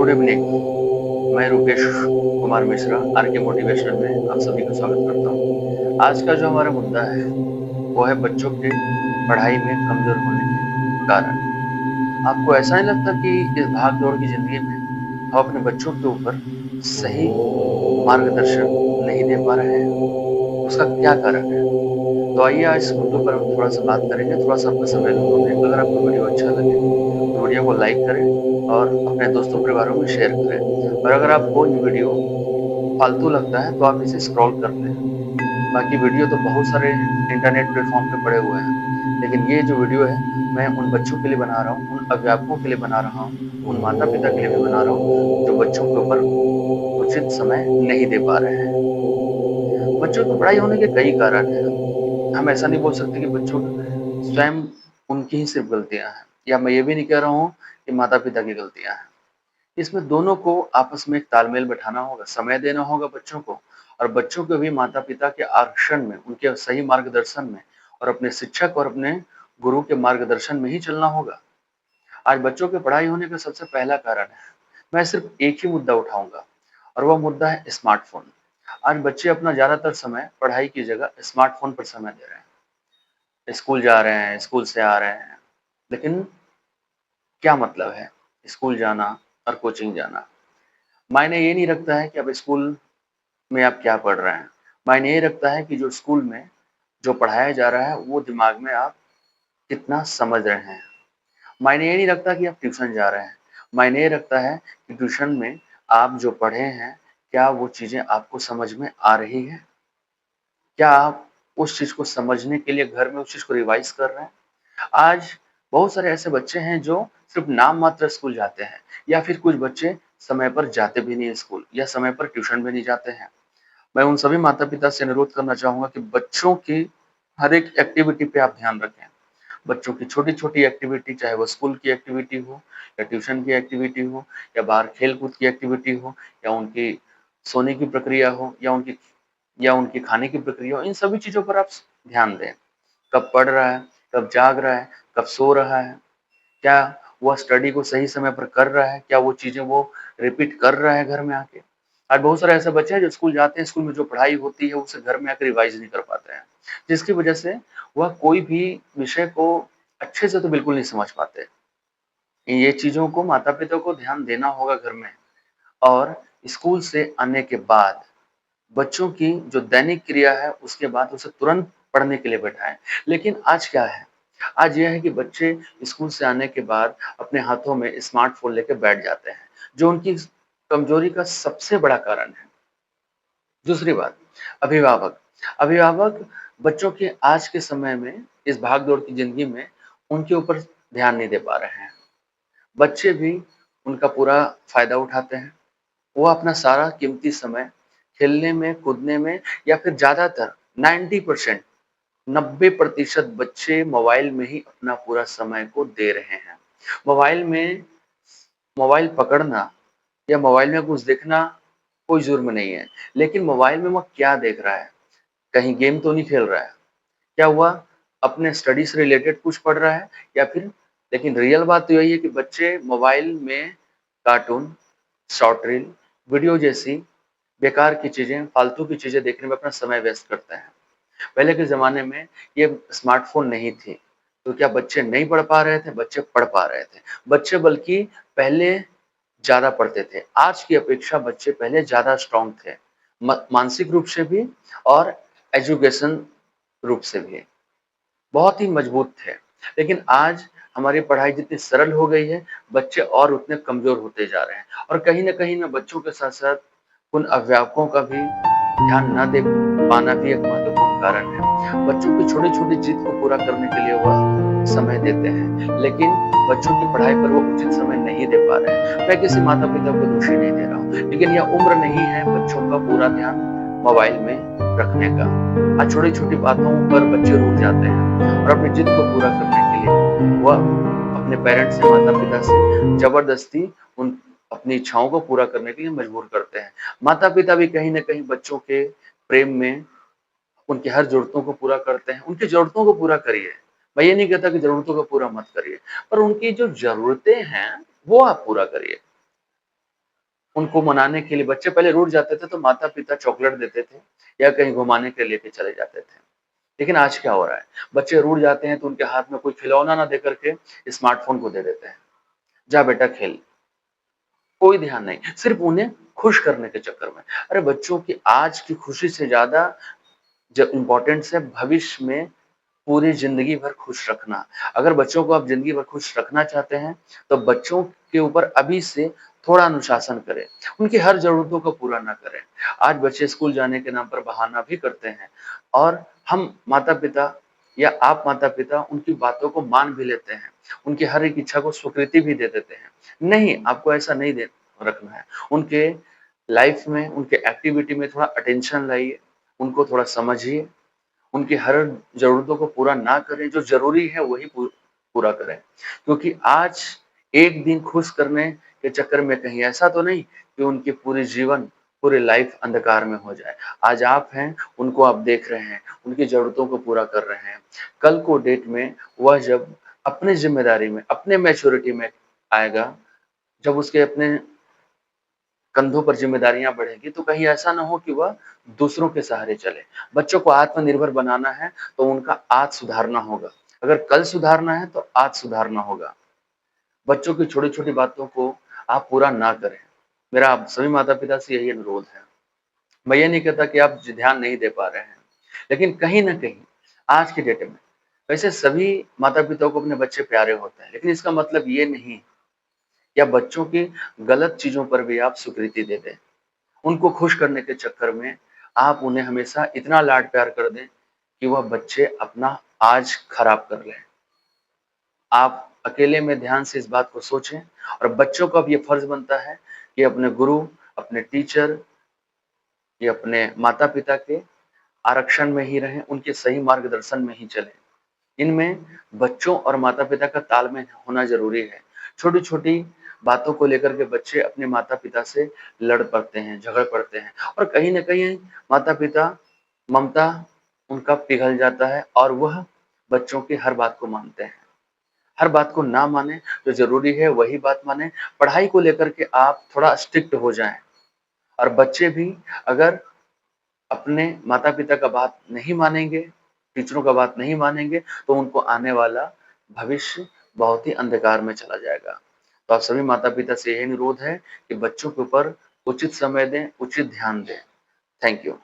Good evening. मैं Rupesh Kumar Mishra are के motivation में आप सभी का स्वागत करता हूँ। आज का जो हमारा मुद्दा है वो है बच्चों के पढ़ाई में कमजोर होने के कारण। आपको ऐसा नहीं लगता कि इस भाग दौड़ की जिंदगी में हम अपने बच्चों के ऊपर सही मार्गदर्शन नहीं दे पा रहे हैं? उसका क्या कारण है? तो आइए आज इस मुद्दों पर हम थोड़ा सा बात करेंगे, थोड़ा सा आपका समय लूंगा मैं। अगर आपको वीडियो अच्छा लगे तो वीडियो को लाइक करें और अपने दोस्तों परिवारों में शेयर करें। और अगर आपको ये वीडियो फालतू लगता है तो आप इसे स्क्रॉल कर लें। बाकी वीडियो तो बहुत सारे इंटरनेट प्लेटफॉर्म पे पड़े हुए हैं, लेकिन ये जो वीडियो है मैं उन बच्चों के लिए बना रहा हूँ, उन अध्यापकों के लिए बना रहा हूँ, उन माता पिता के लिए भी बना रहा हूँ जो बच्चों के ऊपर उचित समय नहीं दे पा रहे हैं। बच्चों की पढ़ाई होने के कई कारण हैं। हम ऐसा नहीं बोल सकते कि बच्चों स्वयं उनकी ही सिर्फ गलतियां हैं, या मैं ये भी नहीं कह रहा हूँ कि माता पिता की गलतियां हैं। इसमें दोनों को आपस में एक तालमेल बैठाना होगा, समय देना होगा बच्चों को, और बच्चों को भी माता पिता के आरक्षण में, उनके सही मार्गदर्शन में और अपने शिक्षक और अपने गुरु के मार्गदर्शन में ही चलना होगा। आज बच्चों के पढ़ाई होने का सबसे पहला कारण है, मैं सिर्फ एक ही मुद्दा उठाऊंगा और वह मुद्दा है स्मार्टफोन। आज बच्चे अपना ज्यादातर समय पढ़ाई की जगह स्मार्टफोन पर समय दे रहे हैं। स्कूल जा रहे हैं, स्कूल से आ रहे हैं, लेकिन क्या मतलब है स्कूल जाना और कोचिंग जाना? मायने ये नहीं रखता है कि अब स्कूल में आप क्या पढ़ रहे हैं। मायने ये रखता है कि जो स्कूल में जो पढ़ाया जा रहा है वो दिमाग में आप कितना समझ रहे हैं। मायने ये नहीं रखता कि आप ट्यूशन जा रहे हैं। मायने ये रखता है कि ट्यूशन में आप जो पढ़े हैं, क्या वो चीजें आपको समझ में आ रही है? क्या आप उस चीज को समझने के लिए घर में उस चीज को रिवाइज कर रहे हैं? आज बहुत सारे ऐसे बच्चे हैं जो सिर्फ नाम मात्र स्कूल जाते हैं, या फिर कुछ बच्चे समय पर जाते भी नहीं स्कूल, या समय पर ट्यूशन भी नहीं जाते हैं। मैं उन सभी माता पिता से अनुरोध करना चाहूंगा कि बच्चों की हर एक एक्टिविटी पे आप ध्यान रखें। बच्चों की छोटी छोटी एक्टिविटी, चाहे वो स्कूल की एक्टिविटी हो या ट्यूशन की एक्टिविटी हो या बाहर खेल कूद की एक्टिविटी हो या उनकी सोने की प्रक्रिया हो या उनकी खाने की प्रक्रिया हो, इन सभी चीजों पर आप ध्यान दें। कब पढ़ रहा है, कब जाग रहा है, कब सो रहा है, क्या वह स्टडी को सही समय पर कर रहा है, क्या वो चीजें वो रिपीट कर रहा है घर में आके। आज बहुत सारे ऐसे बच्चे हैं जो स्कूल जाते हैं, स्कूल में जो पढ़ाई होती है उसे घर में आकर रिवाइज नहीं कर पाते हैं, जिसकी वजह से वह कोई भी विषय को अच्छे से तो बिल्कुल नहीं समझ पाते। ये चीजों को माता पिता को ध्यान देना होगा घर में। और स्कूल से आने के बाद बच्चों की जो दैनिक क्रिया है उसके बाद उसे तुरंत पढ़ने के लिए बैठाएं। लेकिन आज क्या है, आज यह है कि बच्चे स्कूल से आने के बाद अपने हाथों में स्मार्टफोन लेकर बैठ जाते हैं, जो उनकी कमजोरी का सबसे बड़ा कारण है। दूसरी बात, अभिभावक अभिभावक बच्चों के आज के समय में, इस भाग दौड़ की जिंदगी में उनके ऊपर ध्यान नहीं दे पा रहे हैं। बच्चे भी उनका पूरा फायदा उठाते हैं। वो अपना सारा कीमती समय खेलने में, कूदने में, या फिर ज्यादातर 90% 90% बच्चे मोबाइल में ही अपना पूरा समय को दे रहे हैं। मोबाइल में मोबाइल पकड़ना या मोबाइल में कुछ देखना कोई जुर्म नहीं है, लेकिन मोबाइल में वह क्या देख रहा है? कहीं गेम तो नहीं खेल रहा है? क्या हुआ, अपने स्टडी से रिलेटेड कुछ पढ़ रहा है या फिर? लेकिन रियल बात तो यही है कि बच्चे मोबाइल में कार्टून, शॉर्ट रील, वीडियो जैसी बेकार की चीजें, फालतू की चीजें देखने में अपना समय व्यस्त करते हैं। पहले के जमाने में ये स्मार्टफोन नहीं थी, तो क्या बच्चे नहीं पढ़ पा रहे थे? बच्चे पढ़ पा रहे थे। बच्चे बल्कि पहले ज्यादा पढ़ते थे। आज की अपेक्षा बच्चे पहले ज्यादा स्ट्रांग थे, मानसिक रूप से भी और एजुकेशन रूप से भी बहुत ही मजबूत थे। लेकिन आज हमारी पढ़ाई जितनी सरल हो गई है, बच्चे और उतने कमजोर होते जा रहे हैं। और कहीं न कहीं ना बच्चों के साथ-साथ उन अभिभावकों का भी ध्यान ना दे पाना भी एक महत्वपूर्ण कारण है। बच्चों की छोटी-छोटी जिद को पूरा करने के लिए वह समय देते हैं, लेकिन बच्चों की पढ़ाई पर वो उचित समय नहीं दे पा रहे हैं। मैं किसी माता-पिता को दोषी नहीं दे रहा हूँ, लेकिन यह उम्र नहीं है बच्चों का पूरा ध्यान मोबाइल में रखने का। आज छोटी-छोटी बातों पर बच्चे रूठ जाते हैं और अपनी जिद को पूरा करने के लिए वह अपने पेरेंट्स से, माता-पिता से जबरदस्ती उन अपनी इच्छाओं को पूरा करने के लिए मजबूर करते हैं। माता-पिता भी कहीं न कहीं बच्चों के प्रेम में उनकी हर ज़रूरतों को पूरा करते हैं। उनकी ज़रूरतों को पूरा करिए। मैं ये नहीं कहता कि ज़रूरतों को पूरा मत करिए, पर उनकी जो ज़रूरतें हैं, वो आप पूरा करिए। उनको मनाने के लिए बच्चे पहले रूठ जाते थे तो माता-पिता चॉकलेट देते थे या कहीं घुमाने के लिए लेके चले जाते थे। लेकिन आज क्या हो रहा है? बच्चे रूठ जाते हैं तो उनके हाथ में कोई खिलौना ना दे करके स्मार्टफ़ोन को दे देते हैं। जा बेटा खेल। कोई ध्यान नहीं, सिर्फ़ उन्हें खुश करने के चक्कर में। अरे बच्चों की आज की खुशी से ज़्यादा जो इम्पोर्टेंस है भविष्य में पूरी ज़िंदगी भर खुश रखना। अगर बच्चों को आप ज़िंदगी भर खुश रखना चाहते हैं, तो बच्चों के ऊपर अभी से थोड़ा अनुशासन करें, उनकी हर ज़रूरतों को पूरा ना करें। आज बच्चे स्कूल जाने के नाम पर बहाना भी करते हैं और हम माता-पिता या आप माता-पिता उनकी बातों को मान भी लेते हैं, उनकी हर एक इच्छा को स्वीकृति भी दे देते हैं। नहीं, आपको ऐसा नहीं दे रखना है। उनके लाइफ़ में, उनके एक्टिविटी में थोड़ा अटेंशन लाइए, उनको थोड़ा समझिए, उनकी हर ज़रूरतों को पूरा ना करें, जो ज़रूरी है वही पूरा करें। क्योंकि आज एक दिन खुश करने के चक्कर में कहीं ऐसा तो नहीं कि उनकी पूरी जीवन, पूरी लाइफ़ अंधकार में हो जाए। आज आप हैं, उनको आप देख रहे हैं, उनकी ज़रूरतों को पूरा कर रहे हैं। कल को डेट में वह जब अपनी ज़िम्मेदारी में, अपने मैच्योरिटी में आएगा, जब उसके अपने कंधों पर ज़िम्मेदारियाँ बढ़ेगी, तो कहीं ऐसा ना हो कि वह दूसरों के सहारे चले। बच्चों को आत्मनिर्भर बनाना है, तो उनका आज सुधारना होगा। अगर कल सुधारना है, तो आज सुधारना होगा। बच्चों की छोटी-छोटी बातों को आप पूरा ना करें। मेरा आप सभी माता-पिता से यही अनुरोध है। मैं ये नहीं कहता कि आप ध्यान नहीं दे पा रहे हैं, लेकिन कहीं न कहीं आज की डेट में वैसे सभी माता-पिताओं को अपने बच्चे प्यारे होते हैं, लेकिन इसका मतलब ये नहीं या बच्चों की गलत चीज़ों पर भी आप स्वीकृति दे दें। उनको खुश करने के चक्कर में आप उन्हें हमेशा इतना लाड प्यार कर दें कि वह बच्चे अपना आज खराब कर लें। आप अकेले में ध्यान से इस बात को सोचें और बच्चों का अब ये फर्ज़ बनता है कि अपने गुरु, अपने टीचर या अपने माता-पिता के आरक्षण में ही रहें, उनके सही मार्गदर्शन में ही चलें। इनमें बच्चों और माता-पिता का तालमेल होना ज़रूरी है। छोटी-छोटी बातों को लेकर के बच्चे अपने माता-पिता से लड़ पड़ते हैं, झगड़ पड़ते हैं और कहीं न कहीं माता-पिता ममता उनका पिघल जाता है और वह बच्चों की हर बात को मानते हैं। हर बात को ना मानें, जो ज़रूरी है वही बात मानें। पढ़ाई को लेकर के आप थोड़ा स्ट्रिक्ट हो जाएँ और बच्चे भी अगर अपने माता-पिता का बात नहीं मानेंगे, टीचरों का बात नहीं मानेंगे, तो उनको आने वाला भविष्य बहुत ही अंधकार में चला जाएगा। तो आप सभी माता-पिता से यही अनुरोध है कि बच्चों के ऊपर उचित समय दें, उचित ध्यान दें। Thank you.